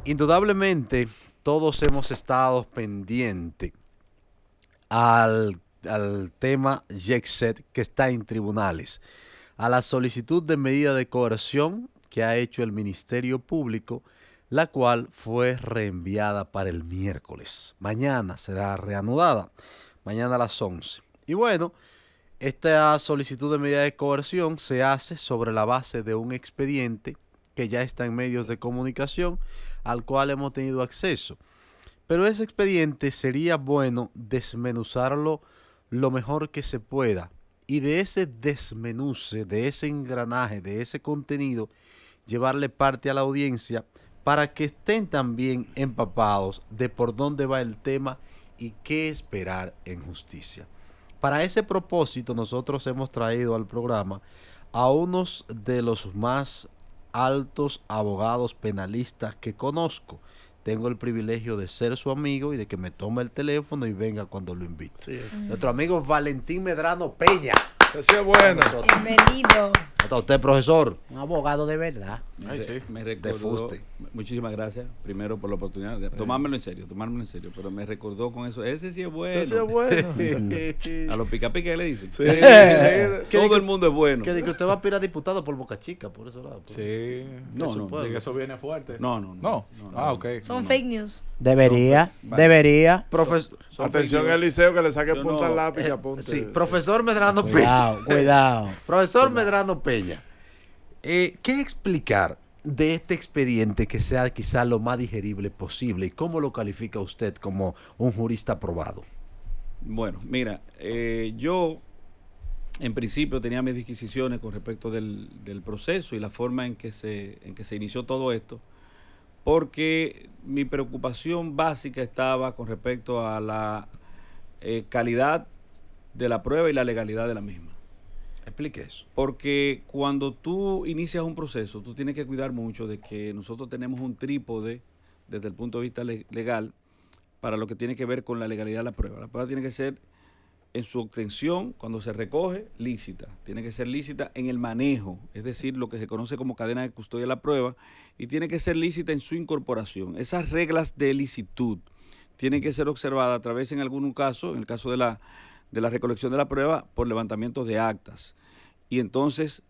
Indudablemente, todos hemos estado pendientes al tema Yexet que está en tribunales, a la solicitud de medida de coerción que ha hecho el Ministerio Público, la cual fue reenviada para el miércoles. Mañana será reanudada, mañana a las 11. Y bueno, esta solicitud de medida de coerción se hace sobre la base de un expediente que ya está en medios de comunicación, al cual hemos tenido acceso. Pero ese expediente sería bueno desmenuzarlo lo mejor que se pueda. Y de ese desmenuce, de ese engranaje, de ese contenido, llevarle parte a la audiencia para que estén también empapados de por dónde va el tema y qué esperar en justicia. Para ese propósito, nosotros hemos traído al programa a unos de los más altos abogados penalistas que conozco. Tengo el privilegio de ser su amigo y de que me tome el teléfono y venga cuando lo invito. Sí. Nuestro amigo Valentín Medrano Peña. Ese es bueno. Bienvenido. Hasta usted, profesor. Un abogado de verdad. Ay, sí. Me recordó, muchísimas gracias, primero por la oportunidad de tomármelo en serio, pero me recordó con eso, ese sí es bueno. Ese es bueno. A los pica pica le dicen. Sí. Todo el mundo es bueno. Que usted va a aspirar a diputado por Boca Chica, por eso lado. Sí. No. Eso viene fuerte. No. Ah, ok. Son fake news. Debería. Atención al liceo que le saque punta al lápiz y apunte. Sí, profesor Medrano Peña. Cuidado. Profesor Medrano Peña. ¿Qué explicar de este expediente que sea quizá lo más digerible posible y cómo lo califica usted como un jurista aprobado? Bueno, mira, yo en principio tenía mis disquisiciones con respecto del proceso y la forma en que se inició todo esto, porque mi preocupación básica estaba con respecto a la calidad de la prueba y la legalidad de la misma. Explique eso. Porque cuando tú inicias un proceso, tú tienes que cuidar mucho de que nosotros tenemos un trípode desde el punto de vista legal para lo que tiene que ver con la legalidad de la prueba. La prueba tiene que ser en su obtención, cuando se recoge, lícita. Tiene que ser lícita en el manejo, es decir, lo que se conoce como cadena de custodia de la prueba, y tiene que ser lícita en su incorporación. Esas reglas de licitud tienen que ser observadas a través, en algún caso, en el caso de la recolección de la prueba, por levantamiento de actas. Y entonces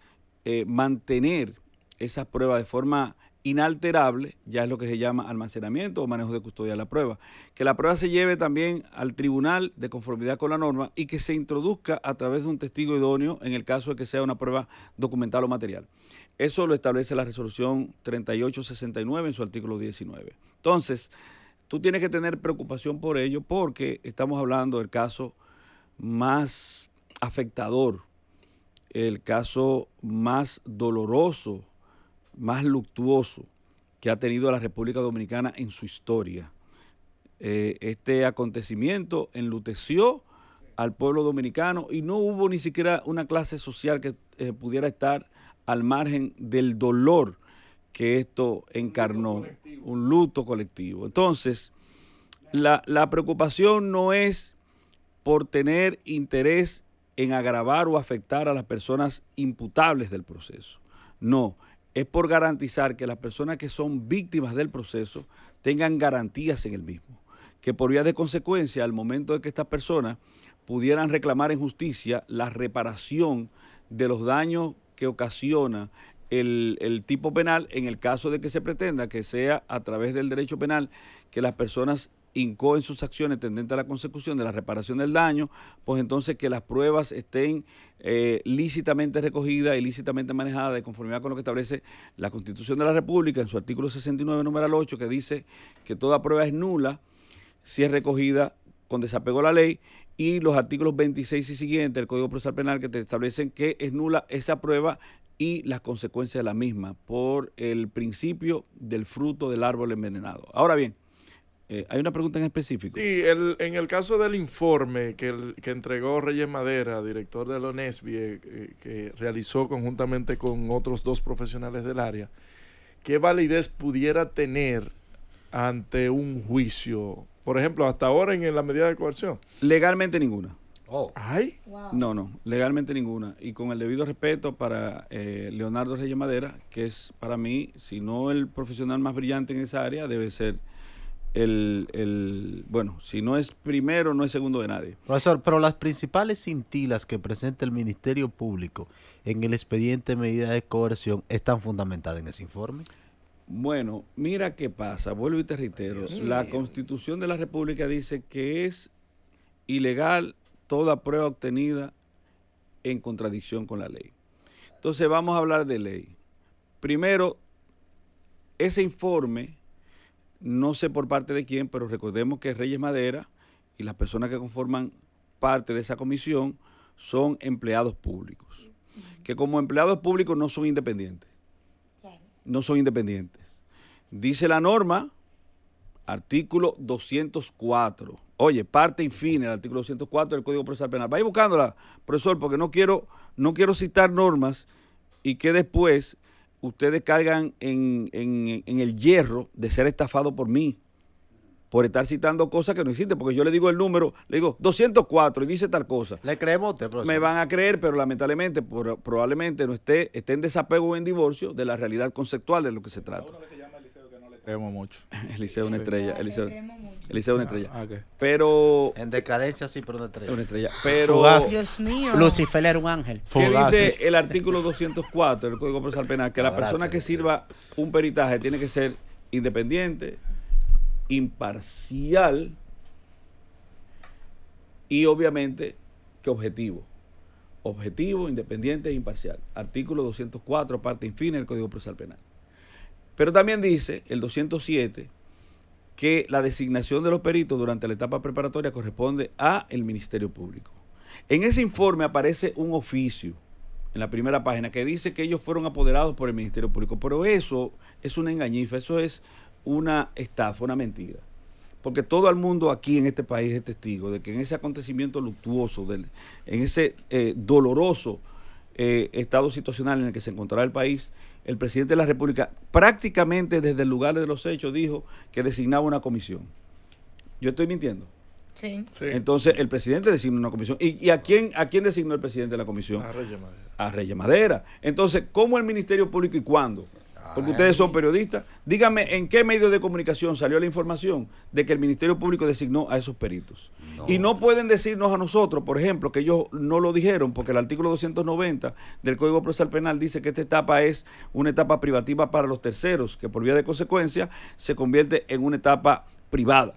mantener esas pruebas de forma inalterable ya es lo que se llama almacenamiento o manejo de custodia de la prueba. Que la prueba se lleve también al tribunal de conformidad con la norma y que se introduzca a través de un testigo idóneo en el caso de que sea una prueba documental o material. Eso lo establece la resolución 3869 en su artículo 19. Entonces, tú tienes que tener preocupación por ello porque estamos hablando del caso más afectador, el caso más doloroso, más luctuoso que ha tenido la República Dominicana en su historia. Este acontecimiento enluteció al pueblo dominicano y no hubo ni siquiera una clase social que pudiera estar al margen del dolor que esto encarnó, un luto colectivo. Entonces, la preocupación no es por tener interés en agravar o afectar a las personas imputables del proceso. No, es por garantizar que las personas que son víctimas del proceso tengan garantías en el mismo. Que por vía de consecuencia, al momento de que estas personas pudieran reclamar en justicia la reparación de los daños que ocasiona el tipo penal, en el caso de que se pretenda que sea a través del derecho penal que las personas incoen sus acciones tendentes a la consecución de la reparación del daño, pues entonces que las pruebas estén lícitamente recogidas y lícitamente manejadas de conformidad con lo que establece la Constitución de la República en su artículo 69, numeral 8, que dice que toda prueba es nula si es recogida con desapego a la ley, y los artículos 26 y siguientes del Código Procesal Penal que te establecen que es nula esa prueba y las consecuencias de la misma por el principio del fruto del árbol envenenado. Ahora bien, hay una pregunta en específico. Sí, en el caso del informe que entregó Reyes Madera, director de la ONESBI, que realizó conjuntamente con otros 2 profesionales del área, ¿qué validez pudiera tener ante un juicio? Por ejemplo, hasta ahora en la medida de coerción. Legalmente ninguna. Oh. Ay, Wow. No, legalmente ninguna. Y con el debido respeto para Leonardo Reyes Madera, que es para mí, si no el profesional más brillante en esa área, debe ser bueno, si no es primero, no es segundo de nadie. Profesor, pero las principales cintilas que presenta el Ministerio Público en el expediente de medida de coerción están fundamentadas en ese informe. Bueno, mira qué pasa, vuelvo y te reitero. La Constitución de la República dice que es ilegal toda prueba obtenida en contradicción con la ley. Entonces vamos a hablar de ley. Primero, ese informe, no sé por parte de quién, pero recordemos que Reyes Madera y las personas que conforman parte de esa comisión son empleados públicos, que como empleados públicos no son independientes. No son independientes. Dice la norma, artículo 204. Oye, parte y fin, el artículo 204 del Código Procesal Penal. Vaya buscándola, profesor, porque no quiero citar normas y que después ustedes cargan en el hierro de ser estafado por mí, por estar citando cosas que no existen, porque yo le digo el número, le digo 204 y dice tal cosa. ¿Le creemos a usted, profesor? Me van a creer, pero lamentablemente probablemente no esté en desapego o en divorcio de la realidad conceptual de lo que se trata. Creemos mucho. Eliseo es una estrella. Eliseo es una estrella. Ok. Pero En decadencia sí, pero no es una estrella. Pero Fugaz. Dios mío. Lucifer era un ángel. ¿qué Fugaz. dice el artículo 204 del Código Procesal Penal? Que la persona que Gracias, sirva un peritaje tiene que ser independiente, imparcial y obviamente que objetivo. Objetivo, independiente e imparcial. Artículo 204, parte y fin del Código Procesal Penal. Pero también dice el 207 que la designación de los peritos durante la etapa preparatoria corresponde a el Ministerio Público. En ese informe aparece un oficio en la primera página que dice que ellos fueron apoderados por el Ministerio Público, pero eso es una engañifa, eso es una estafa, una mentira. Porque todo el mundo aquí en este país es testigo de que en ese acontecimiento luctuoso, en ese doloroso estado situacional en el que se encontraba el país, el presidente de la República prácticamente desde el lugar de los hechos dijo que designaba una comisión. ¿Yo estoy mintiendo? Sí. sí. Entonces el presidente designó una comisión. ¿Y a quién designó el presidente de la comisión? A Reyes Madera. A Reyes Madera. Entonces, ¿cómo el Ministerio Público y cuándo? Porque ustedes son periodistas. Díganme, ¿en qué medio de comunicación salió la información de que el Ministerio Público designó a esos peritos? No. Y no pueden decirnos a nosotros, por ejemplo, que ellos no lo dijeron, porque el artículo 290 del Código Procesal Penal dice que esta etapa es una etapa privativa para los terceros, que por vía de consecuencia se convierte en una etapa privada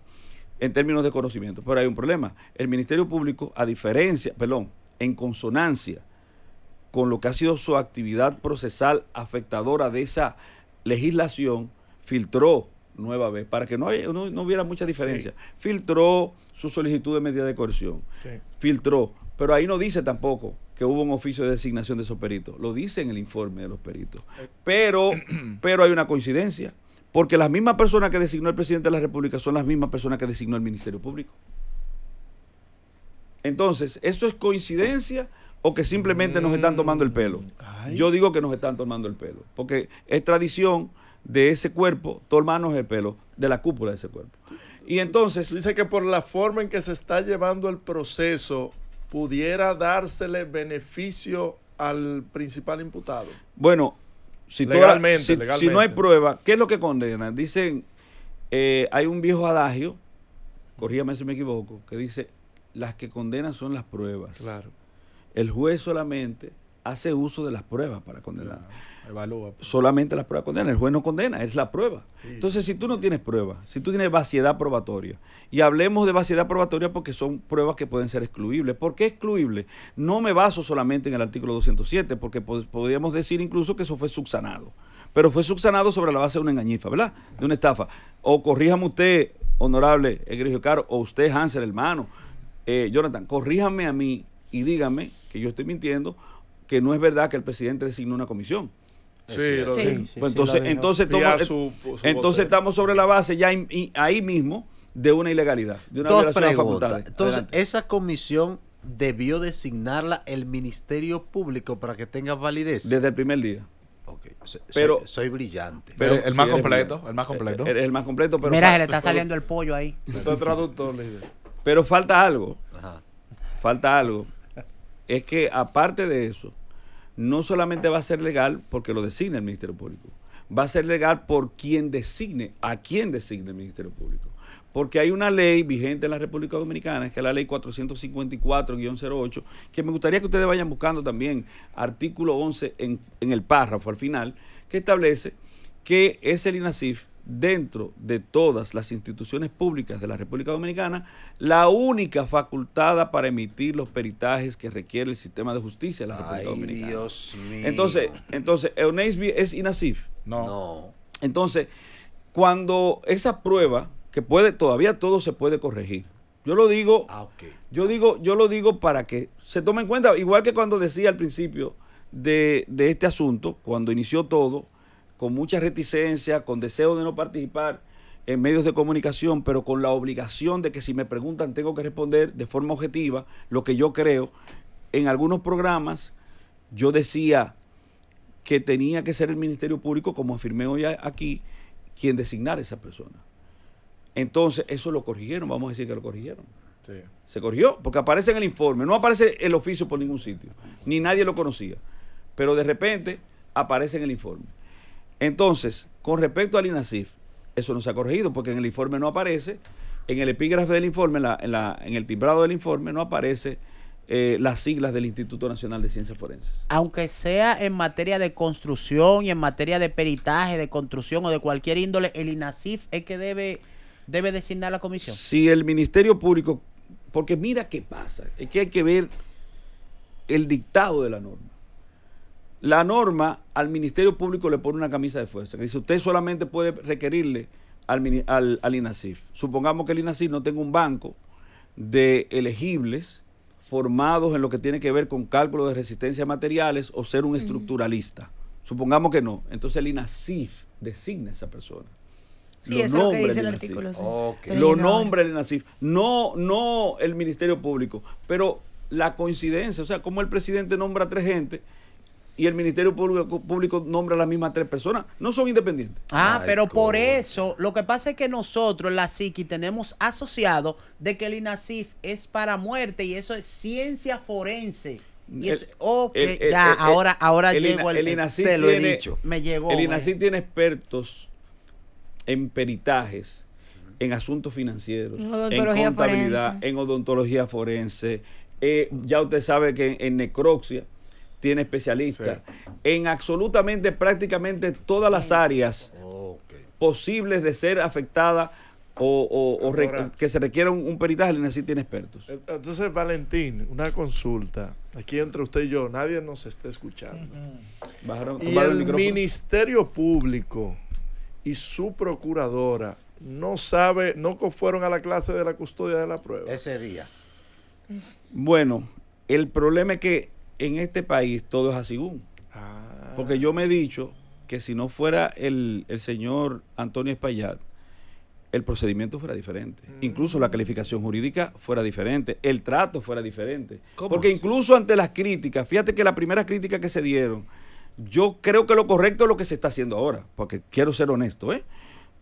en términos de conocimiento. Pero hay un problema. El Ministerio Público, en consonancia con lo que ha sido su actividad procesal afectadora de esa legislación, filtró nueva vez, para que no hubiera mucha diferencia, filtró su solicitud de medida de coerción, filtró, pero ahí no dice tampoco que hubo un oficio de designación de esos peritos, lo dice en el informe de los peritos, pero hay una coincidencia, porque las mismas personas que designó el presidente de la República son las mismas personas que designó el Ministerio Público. Entonces, ¿eso es coincidencia o que simplemente nos están tomando el pelo? Yo digo que nos están tomando el pelo, porque es tradición de ese cuerpo tomarnos el pelo de la cúpula de ese cuerpo. Y entonces Dice que por la forma en que se está llevando el proceso, pudiera dársele beneficio al principal imputado. bueno, si no hay Legalmente. prueba, ¿qué es lo que condenan? Dicen, hay un viejo adagio, corrígame si me equivoco, que dice, las que condenan son las pruebas. Claro. El juez solamente hace uso de las pruebas para condenar. Evalúa. Solamente las pruebas condenan. El juez no condena, es la prueba. Entonces, si tú no tienes pruebas, si tú tienes vaciedad probatoria, y hablemos de vaciedad probatoria porque son pruebas que pueden ser excluibles. ¿Por qué excluible? No me baso solamente en el artículo 207, porque podríamos decir incluso que eso fue subsanado. Pero fue subsanado sobre la base de una engañifa, ¿verdad? De una estafa. O corríjame usted, honorable Egregio Caro, o usted, Hansel, hermano, Jonathan, corríjame a mí y dígame que yo estoy mintiendo, que no es verdad que el presidente designó una comisión. Sí, Sí. Pues entonces vocero. estamos sobre la base ya ahí mismo de una ilegalidad, de una Dos violación de preguntas. facultades. Entonces, Adelante. esa comisión debió designarla el Ministerio Público para que tenga validez. Desde el primer día. Ok, Pero- soy brillante. Pero el más si eres completo, bien. el más completo. Eres el más completo, pero Mira, se le está saliendo el pollo ahí. Usted es traductor, líder. pero falta algo. Ajá. falta algo. Es que aparte de eso, no solamente va a ser legal porque lo designa el Ministerio Público, va a ser legal por quien designe, a quien designe el Ministerio Público. Porque hay una ley vigente en la República Dominicana, que es la ley 454-08, que me gustaría que ustedes vayan buscando también, artículo 11 en el párrafo al final, que establece que es el INASIF, dentro de todas las instituciones públicas de la República Dominicana, la única facultada para emitir los peritajes que requiere el sistema de justicia de la República Dominicana. Dios mío. Entonces, ¿EUNASBI es INASIF? No. Entonces, cuando esa prueba, que todavía todo se puede corregir. Yo lo digo, yo lo digo para que se tome en cuenta, igual que cuando decía al principio de este asunto, cuando inició todo, con mucha reticencia, con deseo de no participar en medios de comunicación, pero con la obligación de que si me preguntan tengo que responder de forma objetiva lo que yo creo. En algunos programas yo decía que tenía que ser el Ministerio Público, como afirmé hoy aquí, quien designara a esa persona. Entonces, eso lo corrigieron, vamos a decir que lo corrigieron. Sí. Se corrigió, porque aparece en el informe, no aparece el oficio por ningún sitio, ni nadie lo conocía, pero de repente aparece en el informe. Entonces, con respecto al INASIF, eso no se ha corregido, porque en el informe no aparece, en el epígrafe del informe, en el timbrado del informe, no aparece las siglas del Instituto Nacional de Ciencias Forenses. Aunque sea en materia de construcción y en materia de peritaje, de construcción o de cualquier índole, el INASIF es que debe designar la comisión. Si el Ministerio Público, porque mira qué pasa, es que hay que ver el dictado de la norma. La norma al Ministerio Público le pone una camisa de fuerza, que dice usted solamente puede requerirle al INASIF. Supongamos que el INASIF no tenga un banco de elegibles formados en lo que tiene que ver con cálculo de resistencia a materiales o ser un estructuralista. Supongamos que no. Entonces el INASIF designa a esa persona. Sí, eso es lo que dice el artículo 6. Lo nombra el INASIF, no el Ministerio Público. Pero la coincidencia, o sea, como el presidente nombra a 3 gente y el Ministerio Público nombra a las mismas 3 personas, no son independientes. Pero por eso, lo que pasa es que nosotros en la psiqui tenemos asociado de que el INASIF es para muerte y eso es ciencia forense. Y eso, ahora llegó el INASIF te lo he dicho. Me llegó. El INASIF tiene expertos en peritajes, en asuntos financieros, en contabilidad, en odontología forense. Ya usted sabe que en necropsia tiene especialistas, en absolutamente, prácticamente todas las áreas posibles de ser afectada que se requiera un peritaje, el INASIF tiene expertos. Entonces, Valentín, una consulta. Aquí entre usted y yo, nadie nos está escuchando. Y el Ministerio Público y su procuradora no fueron a la clase de la custodia de la prueba. Ese día. Bueno, el problema es que en este país todo es así. Porque yo me he dicho que si no fuera el señor Antonio Espaillat, el procedimiento fuera diferente. Incluso la calificación jurídica fuera diferente, el trato fuera diferente. Porque incluso ante las críticas, fíjate que la primera crítica que se dieron, yo creo que lo correcto es lo que se está haciendo ahora, porque quiero ser honesto,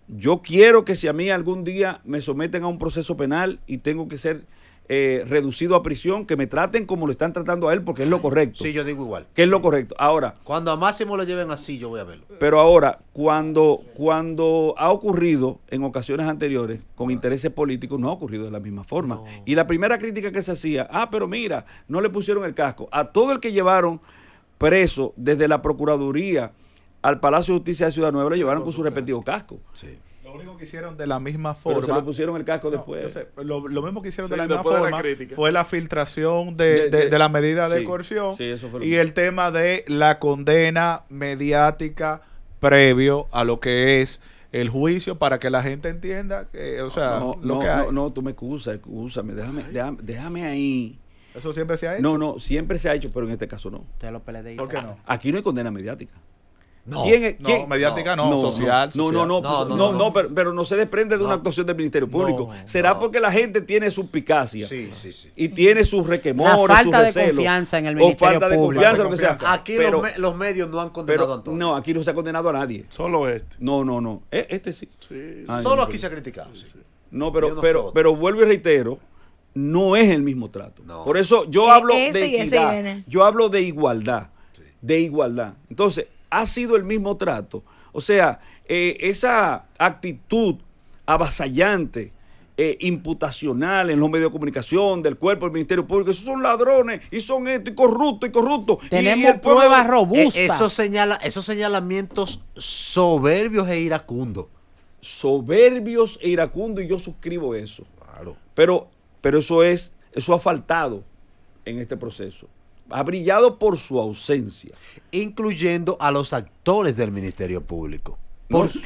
Yo quiero que si a mí algún día me someten a un proceso penal y tengo que ser reducido a prisión, que me traten como lo están tratando a él, porque es lo correcto. Sí, yo digo igual. Que es lo correcto. Ahora, cuando a Máximo lo lleven así, yo voy a verlo. Pero ahora, cuando ha ocurrido en ocasiones anteriores con intereses políticos, no ha ocurrido de la misma forma. No. Y la primera crítica que se hacía, pero mira, no le pusieron el casco. A todo el que llevaron preso desde la Procuraduría al Palacio de Justicia de Ciudad Nueva, lo llevaron con su respectivo casco. Sí. Lo único que hicieron de la misma forma. Pero se lo pusieron el casco después. Lo mismo que hicieron de la misma forma fue la filtración de la medida de coerción y el tema de la condena mediática previo a lo que es el juicio, para que la gente entienda que, tú me excúsame, déjame ahí. ¿Eso siempre se ha hecho? No, siempre se ha hecho, pero en este caso no. ¿Por qué no? Aquí no hay condena mediática. No, mediática no, social. No, pero no se desprende de una actuación del Ministerio Público. ¿Será porque la gente tiene suspicacia? Sí. Y tiene sus requemores, la falta sus de confianza en el Ministerio Público. Confianza, lo que sea. Aquí los medios no han condenado a Antonio. No, aquí no se ha condenado a nadie. Solo este. No. Este sí. Solo aquí se ha criticado. Sí. No, pero vuelvo y reitero no es el mismo trato. No. Por eso yo hablo de equidad, yo hablo de igualdad, de igualdad. Entonces, ha sido el mismo trato. O sea, esa actitud avasallante, imputacional en los medios de comunicación, del cuerpo del Ministerio Público, esos son ladrones y son esto y corruptos. Tenemos pruebas robustas. Esos señalamientos soberbios e iracundos. Soberbios e iracundos, y yo suscribo eso. Claro. Pero eso ha faltado en este proceso. Ha brillado por su ausencia. Incluyendo a los actores del Ministerio Público.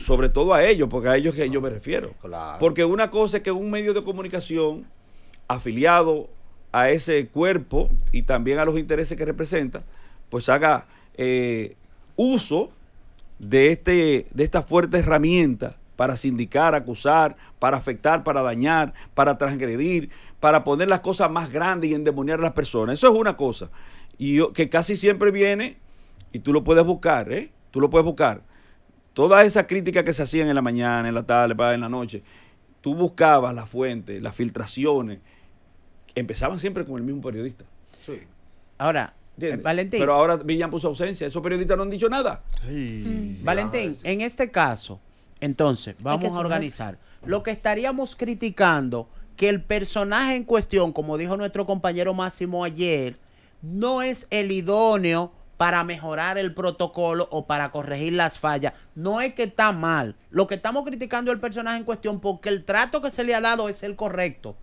Sobre todo a ellos, porque a ellos que yo me refiero. Claro. Porque una cosa es que un medio de comunicación afiliado a ese cuerpo y también a los intereses que representa, pues haga uso de esta fuerte herramienta para sindicar, acusar, para afectar, para dañar, para transgredir, para poner las cosas más grandes y endemoniar a las personas. Eso es una cosa. Y que casi siempre viene, y tú lo puedes buscar, tú lo puedes buscar. Todas esas críticas que se hacían en la mañana, en la tarde, en la noche, tú buscabas las fuentes, las filtraciones, empezaban siempre con el mismo periodista. Sí. Ahora, Valentín. Pero ahora Villan puso ausencia, esos periodistas no han dicho nada. Valentín, en este caso, entonces, vamos a organizar. Lo que estaríamos criticando, que el personaje en cuestión, como dijo nuestro compañero Máximo ayer, no es el idóneo para mejorar el protocolo o para corregir las fallas. No es que está mal. Lo que estamos criticando es el personaje en cuestión porque el trato que se le ha dado es el correcto.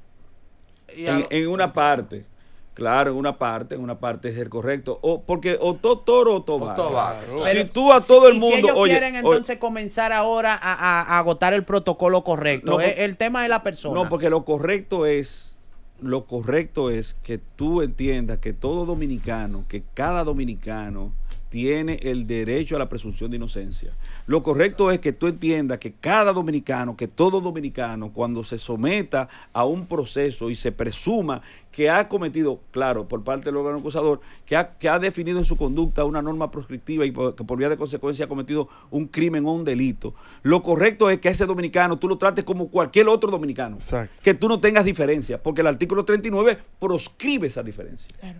En una parte. Claro, en una parte es el correcto. Porque o toro o vaca. Claro. Si tú a todo el mundo... Si ellos quieren entonces comenzar ahora a agotar el protocolo correcto. No, el tema de la persona. No, porque lo correcto es que tú entiendas que todo dominicano, que cada dominicano tiene el derecho a la presunción de inocencia. Lo correcto es que tú entiendas que cada dominicano, que todo dominicano, cuando se someta a un proceso y se presuma que ha cometido, claro, por parte del órgano acusador, que ha definido en su conducta una norma proscriptiva y que por vía de consecuencia ha cometido un crimen o un delito, lo correcto es que a ese dominicano tú lo trates como cualquier otro dominicano. Exacto. Que tú no tengas diferencia, porque el artículo 39 proscribe esa diferencia. Claro.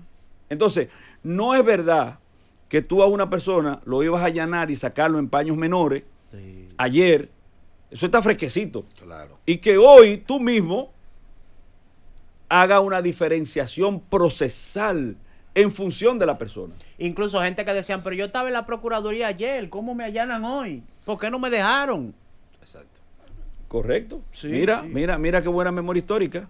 Entonces, no es verdad que tú a una persona lo ibas a allanar y sacarlo en paños menores ayer, eso está fresquecito. Claro. Y que hoy tú mismo haga una diferenciación procesal en función de la persona. Incluso gente que decían, pero yo estaba en la Procuraduría ayer, ¿cómo me allanan hoy? ¿Por qué no me dejaron? Exacto. Correcto. Sí, Mira qué buena memoria histórica.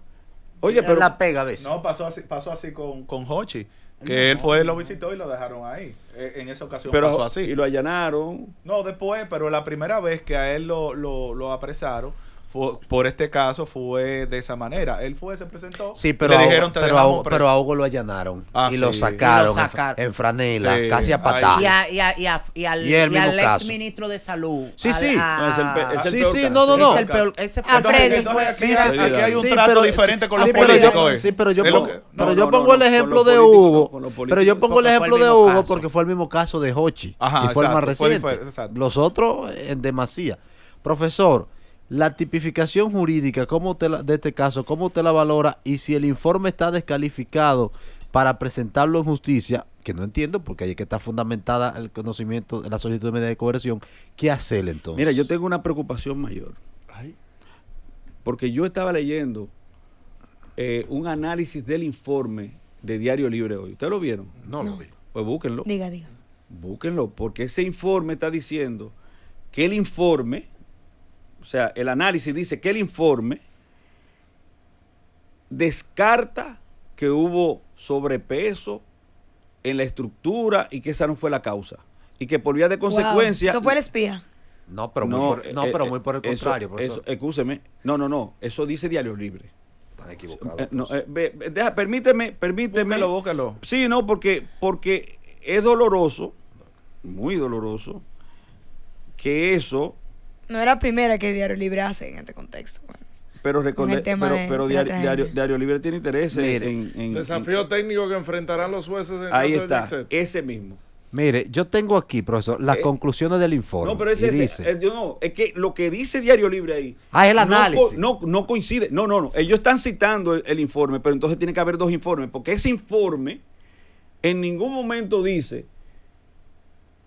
Oye, pero la pega a veces. No, pasó así con Hochi. Que él fue, lo visitó y lo dejaron ahí. En esa ocasión pasó así. Y lo allanaron. No, después, pero la primera vez que a él lo apresaron, por este caso, fue de esa manera. Él se presentó. Sí, pero a Hugo lo allanaron. Y lo sacaron en franela, casi a patada. Y al ex ministro de salud. Sí, sí. No. Ese fue aquí hay un trato diferente con los políticos. Sí, pero yo pongo el ejemplo de Hugo. Pero yo pongo el ejemplo de Hugo porque fue el mismo caso de Hochi. Y fue el más reciente. Los otros en demasía. Profesor, la tipificación jurídica de este caso, ¿cómo usted la valora? Y si el informe está descalificado para presentarlo en justicia, que no entiendo porque ahí es que está fundamentada el conocimiento de la solicitud de medida de coerción, ¿qué hacer entonces? Mira, yo tengo una preocupación mayor. Porque yo estaba leyendo un análisis del informe de Diario Libre hoy. ¿Ustedes lo vieron? No lo vi. Pues búsquenlo. Diga. Búsquenlo, porque ese informe está diciendo que el informe, o sea, el análisis dice que el informe descarta que hubo sobrepeso en la estructura y que esa no fue la causa. Y que por vía de consecuencia... Eso fue el espía. No, pero muy por el contrario. Escúcheme. No. Eso dice Diario Libre. Están equivocados. Permíteme. Búscalo. Sí, no, porque es doloroso, muy doloroso, que eso... No era la primera que Diario Libre hace en este contexto. Pero Diario Libre tiene interés en desafío técnico que enfrentarán los jueces en ahí está, ese mismo. Mire, yo tengo aquí, profesor, las conclusiones del informe. No, pero ese dice, es que lo que dice Diario Libre ahí. Es el análisis. No coincide. No. Ellos están citando el informe, pero entonces tiene que haber dos informes, porque ese informe en ningún momento dice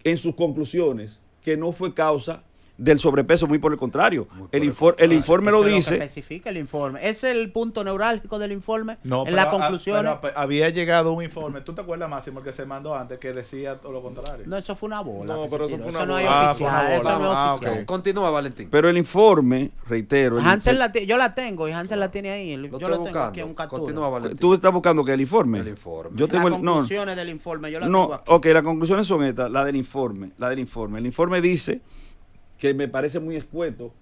en sus conclusiones que no fue causa del sobrepeso, muy por el contrario. El informe lo dice. Lo que especifica el informe. ¿Es el punto neurálgico del informe? No, en la conclusión. Había llegado un informe. ¿Tú te acuerdas, Máximo, el que se mandó antes que decía todo lo contrario? No, eso fue una bola. No, pero eso fue una bola. No hay oficial. Eso no es oficial. Okay. Continúa, Valentín. Pero el informe, reitero. Hansel yo la tengo y Hansel la tiene ahí. Yo la tengo aquí en un captura. Continúa, Valentín. Tú estás buscando que el informe. El informe. Yo tengo las conclusiones del informe. Yo la tengo aquí. Ok, las conclusiones son estas, la del informe. El informe dice, que me parece muy escueto,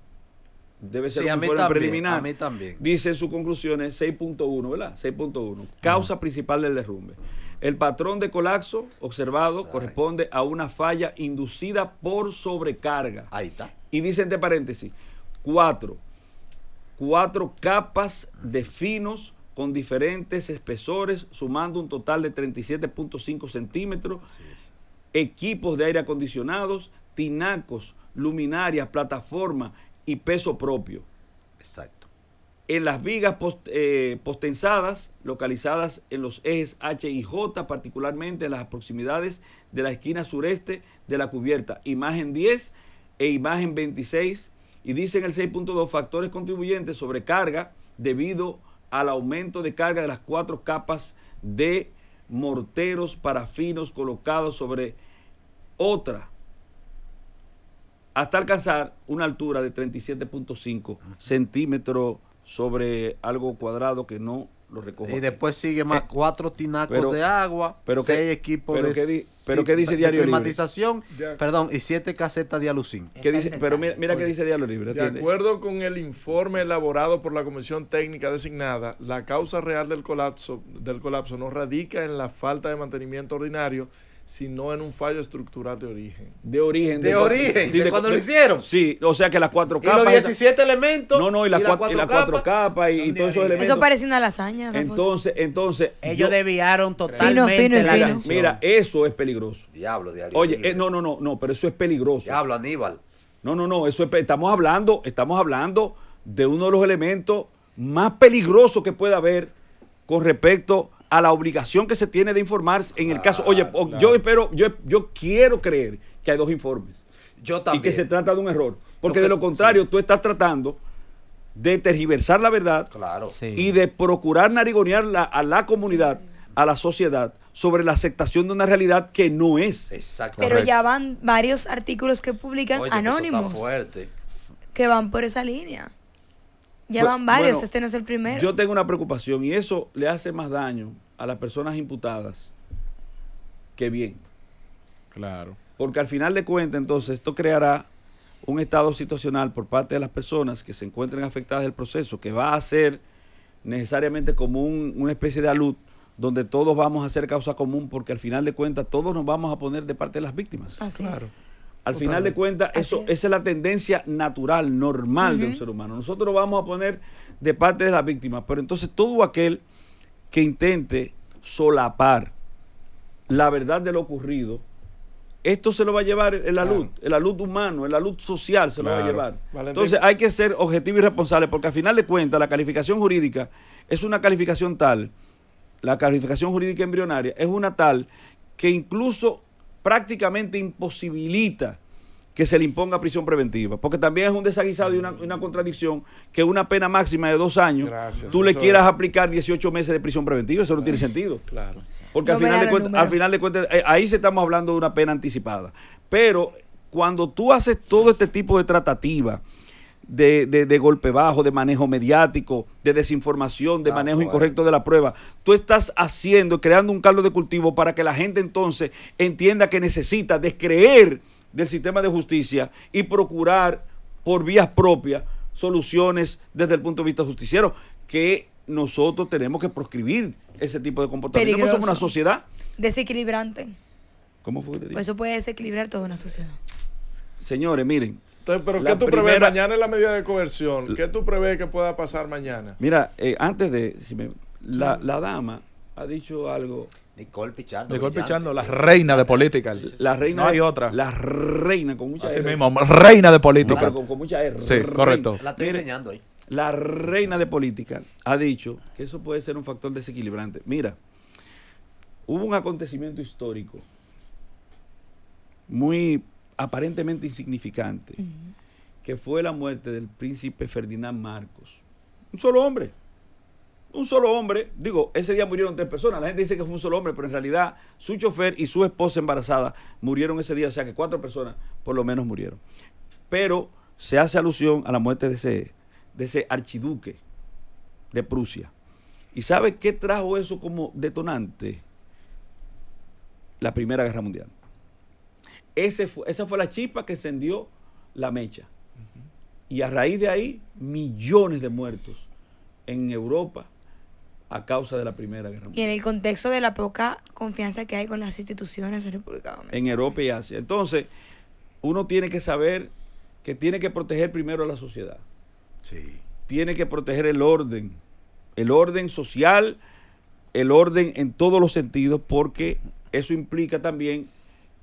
debe ser un informe preliminar. A mí también. Dice en sus conclusiones 6.1, ¿verdad? 6.1. Causa principal del derrumbe. El patrón de colapso observado corresponde a una falla inducida por sobrecarga. Ahí está. Y dice entre paréntesis, 4 capas de finos con diferentes espesores, sumando un total de 37.5 centímetros, equipos de aire acondicionados, tinacos, luminarias, plataforma y peso propio. Exacto. En las vigas postensadas, localizadas en los ejes H y J, particularmente en las proximidades de la esquina sureste de la cubierta. Imagen 10 e imagen 26. Y dice en el 6.2, factores contribuyentes, sobrecarga debido al aumento de carga de las 4 capas de morteros parafinos colocados sobre otra, hasta alcanzar una altura de 37.5 centímetros sobre algo cuadrado que no lo recoge. Y después sigue más 4 tinacos de agua, 6 equipos pero ¿qué dice Diario Libre? Climatización, perdón, y 7 casetas de alucin. ¿Qué dice? Pero mira qué dice Diario Libre. De acuerdo con el informe elaborado por la Comisión Técnica designada, la causa real del colapso no radica en la falta de mantenimiento ordinario, sino en un fallo estructural de origen. ¿De cuando lo hicieron? Sí, o sea que las 4 capas. Y los 17 elementos. No, y las 4 capas y todos esos elementos. Eso parece una lasaña. Entonces. Ellos desviaron totalmente la atención. Mira, eso es peligroso. Diablo, Diario Oye, Libre. No, pero eso es peligroso. Diablo, Aníbal. No, eso es, estamos hablando de uno de los elementos más peligrosos que puede haber con respecto a la obligación que se tiene de informar en el caso. Oye, yo quiero creer que hay 2 informes. Yo también. Y que se trata de un error. Porque de lo contrario, tú estás tratando de tergiversar la verdad. Claro. Y de procurar narigonear a la comunidad, a la sociedad, sobre la aceptación de una realidad que no es. Exacto. Pero ya van varios artículos que publican anónimos. Eso está fuerte. Que van por esa línea. Ya van varios, bueno, este no es el primero. Yo tengo una preocupación y eso le hace más daño a las personas imputadas que bien. Claro. Porque al final de cuentas, entonces, esto creará un estado situacional por parte de las personas que se encuentren afectadas del proceso, que va a ser necesariamente como una especie de alud, donde todos vamos a hacer causa común, porque al final de cuentas todos nos vamos a poner de parte de las víctimas. Así es. Al final de cuentas, esa es la tendencia natural, normal de un ser humano. Nosotros nos vamos a poner de parte de las víctimas, pero entonces todo aquel que intente solapar la verdad de lo ocurrido, esto se lo va a llevar el alud humano, el alud social se lo va a llevar. Valentín. Entonces hay que ser objetivo y responsable, porque al final de cuentas la calificación jurídica es una calificación tal, la calificación jurídica embrionaria es una tal que incluso prácticamente imposibilita que se le imponga prisión preventiva, porque también es un desaguisado y una contradicción que una pena máxima de 2 años tú le quieras aplicar 18 meses de prisión preventiva. Eso no tiene sentido. Claro. Porque al final de cuentas, ahí se estamos hablando de una pena anticipada. Pero cuando tú haces todo este tipo de tratativa, de golpe bajo, de manejo mediático, de desinformación, de manejo incorrecto de la prueba, tú estás creando un caldo de cultivo para que la gente entonces entienda que necesita descreer del sistema de justicia y procurar por vías propias soluciones desde el punto de vista justiciero, que nosotros tenemos que proscribir ese tipo de comportamiento. Peligroso. Somos una sociedad desequilibrante. ¿Cómo fue que te dije? Pues eso puede desequilibrar toda una sociedad. Señores, miren. Entonces, ¿pero qué tú prevés mañana en la medida de coerción? ¿Qué tú prevés que pueda pasar mañana? Mira, antes de... la dama ha dicho algo Nicole Pichardo. Nicole Pichardo, la reina de política. La reina. No hay otra. La reina con mucha R. Así mismo, reina de política. No, con mucha R. Sí, correcto. La estoy enseñando ahí. La reina de política ha dicho que eso puede ser un factor desequilibrante. Mira, hubo un acontecimiento histórico muy aparentemente insignificante, que fue la muerte del príncipe Ferdinand Marcos. Un solo hombre, digo, ese día murieron 3 personas, la gente dice que fue un solo hombre, pero en realidad su chofer y su esposa embarazada murieron ese día, o sea que 4 personas por lo menos murieron. Pero se hace alusión a la muerte de ese archiduque de Prusia. ¿Y sabe qué trajo eso como detonante? La Primera Guerra Mundial. Esa fue la chispa que encendió la mecha. Y a raíz de ahí, millones de muertos en Europa a causa de la Primera Guerra Mundial. Y en el contexto de la poca confianza que hay con las instituciones en República Dominicana. En Europa y Asia. Entonces, uno tiene que saber que tiene que proteger primero a la sociedad. Sí. Tiene que proteger el orden social, el orden en todos los sentidos, porque eso implica también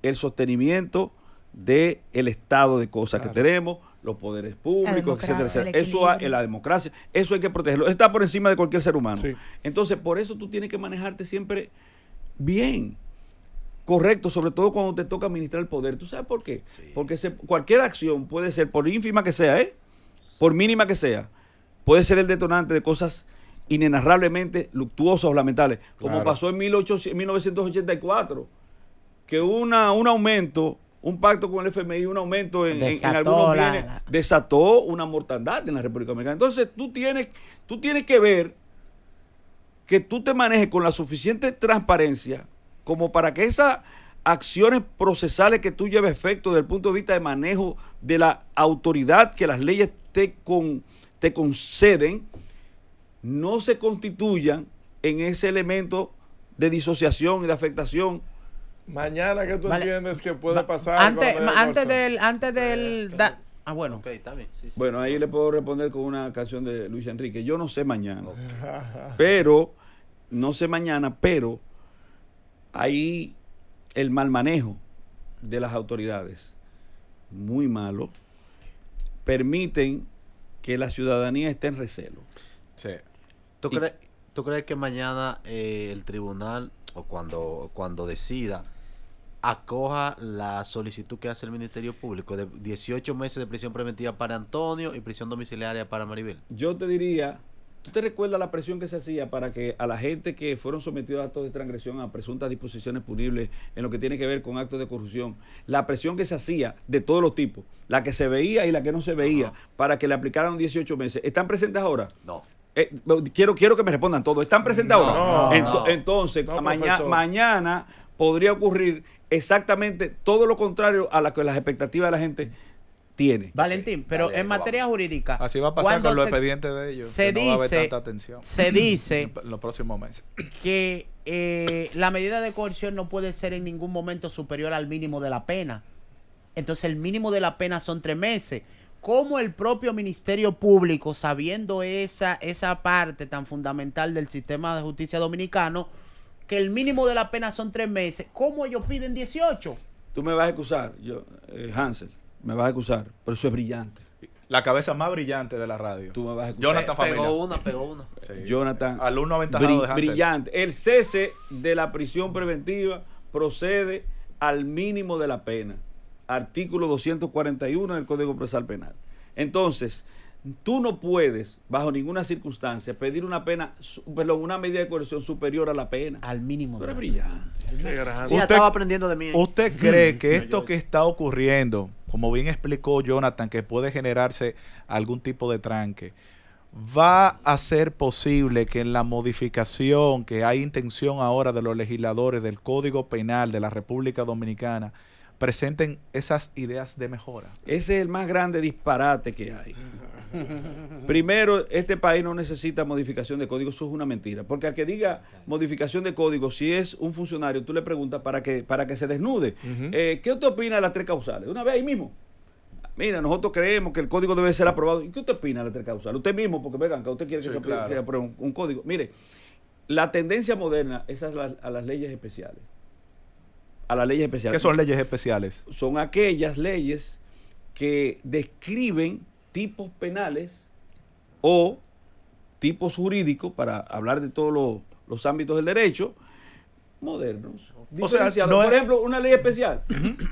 el sostenimiento del estado de cosas que tenemos, los poderes públicos, etcétera. Eso es la democracia, eso hay que protegerlo. Está por encima de cualquier ser humano. Sí. Entonces, por eso tú tienes que manejarte siempre bien, correcto, sobre todo cuando te toca administrar el poder. ¿Tú sabes por qué? Sí. Porque cualquier acción puede ser, por ínfima que sea, por mínima que sea, puede ser el detonante de cosas inenarrablemente luctuosas o lamentables, como pasó en 1984, que un aumento, un pacto con el FMI, un aumento en algunos bienes, desató una mortandad en la República Dominicana. Entonces tú tienes que ver que tú te manejes con la suficiente transparencia como para que esas acciones procesales que tú lleves efecto desde el punto de vista de manejo de la autoridad que las leyes te conceden, no se constituyan en ese elemento de disociación y de afectación. Mañana, ¿qué tú entiendes que puede pasar? Bueno. Okay, está bien. Sí. Bueno, ahí le puedo responder con una canción de Luis Enrique. Yo no sé mañana. Pero ahí el mal manejo de las autoridades, muy malo, permiten que la ciudadanía esté en recelo. Sí. ¿Tú crees que mañana el tribunal, o cuando decida, acoja la solicitud que hace el Ministerio Público de 18 meses de prisión preventiva para Antonio y prisión domiciliaria para Maribel? Yo te diría, ¿tú te recuerdas la presión que se hacía para que a la gente que fueron sometidos a actos de transgresión, a presuntas disposiciones punibles en lo que tiene que ver con actos de corrupción, la presión que se hacía de todos los tipos, la que se veía y la que no se veía, para que le aplicaran 18 meses, ¿están presentes ahora? No. Quiero que me respondan todos. ¿Están presentes ahora? No. Entonces, mañana podría ocurrir exactamente todo lo contrario a lo que las expectativas de la gente tiene. Valentín, pero en materia jurídica, así va a pasar con los expedientes de ellos. No va a haber tanta atención. Se dice en los próximos meses que la medida de coerción no puede ser en ningún momento superior al mínimo de la pena. Entonces el mínimo de la pena son 3 meses. ¿Cómo el propio Ministerio Público, sabiendo esa parte tan fundamental del sistema de justicia dominicano, que el mínimo de la pena son 3 meses, cómo ellos piden 18? Tú me vas a excusar, Hansel, me vas a excusar, pero eso es brillante. La cabeza más brillante de la radio. Tú me vas a excusar. Jonathan Familia. Pegó una. Sí. Jonathan. Alumno aventajado de Hansel. Brillante. El cese de la prisión preventiva procede al mínimo de la pena. Artículo 241 del Código Procesal Penal. Entonces, tú no puedes, bajo ninguna circunstancia, pedir una medida de coerción superior a la pena. Al mínimo. Pero es brillante. Sí, estaba aprendiendo de mí. ¿Usted cree que esto que está ocurriendo, como bien explicó Jonathan, que puede generarse algún tipo de tranque, va a ser posible que en la modificación que hay intención ahora de los legisladores del Código Penal de la República Dominicana presenten esas ideas de mejora? Ese es el más grande disparate que hay. Primero, este país no necesita modificación de código, eso es una mentira. Porque al que diga modificación de código, si es un funcionario, tú le preguntas para que se desnude. ¿Qué usted opina de las 3 causales? Una vez ahí mismo. Mira, nosotros creemos que el código debe ser aprobado. ¿Y qué usted opina de las 3 causales? Usted mismo, porque vengan, que usted quiere que se apruebe un código. Mire, la tendencia moderna es a las leyes especiales. A las leyes especiales. ¿Qué son leyes especiales? Son aquellas leyes que describen tipos penales o tipos jurídicos, para hablar de todos los ámbitos del derecho, modernos. O sea, no por ejemplo, una ley especial.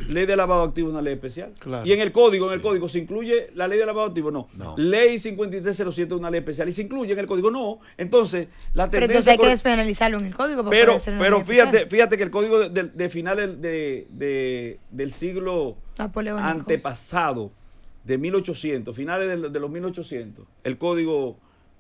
Ley de lavado activo es una ley especial. Claro. Y en el código se incluye la ley de lavado activo, no. Ley 5307 es una ley especial y se incluye en el código, no. Entonces, la tendencia... Pero entonces hay que despenalizarlo en el código. Pero fíjate que el código de finales del siglo antepasado, de 1800, finales de los 1800, el código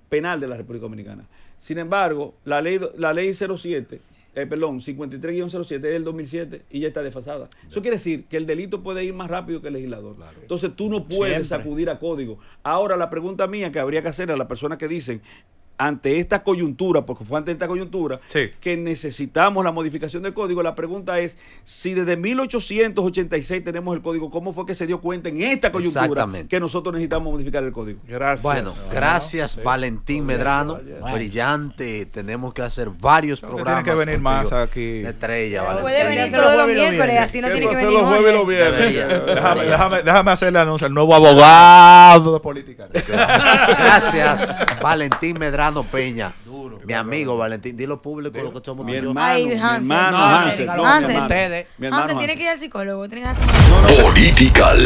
penal de la República Dominicana. Sin embargo, la ley 53-07 es del 2007 y ya está desfasada. Eso quiere decir que el delito puede ir más rápido que el legislador. Claro. Entonces tú no puedes acudir a código. Ahora, la pregunta mía que habría que hacer a las personas que dicen, ante esta coyuntura, porque fue ante esta coyuntura, que necesitamos la modificación del código, la pregunta es, si desde 1886 tenemos el código, ¿cómo fue que se dio cuenta en esta coyuntura que nosotros necesitamos modificar el código? Gracias. Bueno, gracias Valentín Medrano, brillante. Tenemos que hacer varios programas. Tiene que venir más aquí. Estrella, Valentín. Puede venir todos los miércoles, así no tiene que venir los jueves y los viernes. Déjame hacer el anuncio, el nuevo abogado de política. Gracias, Valentín Medrano Peña, mi amigo Valentín, dilo público lo que somos. Mi hermano Hansel, Hansel tiene que ir al psicólogo. Political.